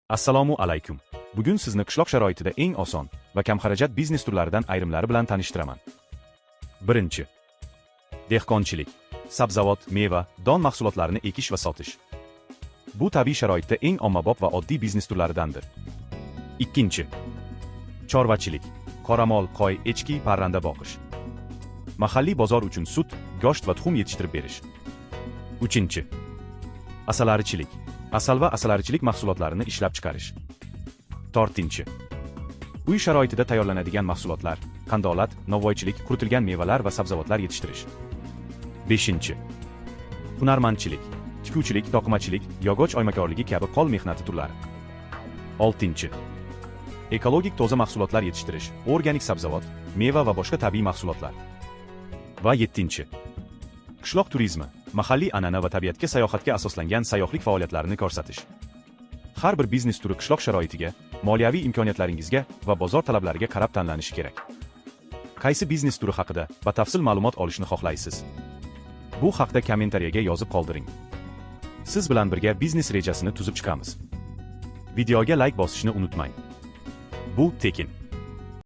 Assalomu alaykum. Bugun sizni qishloq sharoitida eng oson va kam xarajat biznes turlaridan ayrimlari bilan tanishtiraman. Birinchi. Dehqonchilik. Sabzavot, meva, don mahsulotlarini ekish va sotish. Bu tabiiy sharoitda eng ommabop va oddiy biznes turlaridandir. Ikkinchi. Chorvachilik. Qoramol, qo'y, echki, parranda boqish. Mahalliy bozor uchun sut, go'sht va tuxum yetishtirib berish. Uchinchi. Asalarichilik. Asal va asalarichilik mahsulotlarini ishlab chiqarish. To'rtinchi. Uy sharoitida tayyorlanadigan mahsulotlar, qandolat, novvoychilik, quritilgan mevalar va sabzavotlar yetishtirish. Beshinchi. Hunarmandchilik, tikuvchilik, toqimachilik, yog'och oymakorligi kabi qo'l mehnati turlari. Oltinchi. Ekologik toza mahsulotlar yetishtirish, organik sabzavot, meva va boshqa tabiiy mahsulotlar. Va yettinchi. Qishloq turizmi, mahalliy an'ana va tabiatga sayohatga asoslangan sayyohlik faoliyatlarini ko'rsatish. Har bir biznes turi qishloq sharoitiga, moliyaviy imkoniyatlaringizga va bozor talablariga qarab tanlanishi kerak. Qaysi biznes turi haqida batafsil ma'lumot olishni xohlaysiz? Bu haqda kommentariyaga yozib qoldiring. Siz bilan birga biznes rejasini tuzib chiqamiz. Videoga like bosishni unutmang. Bu tekin.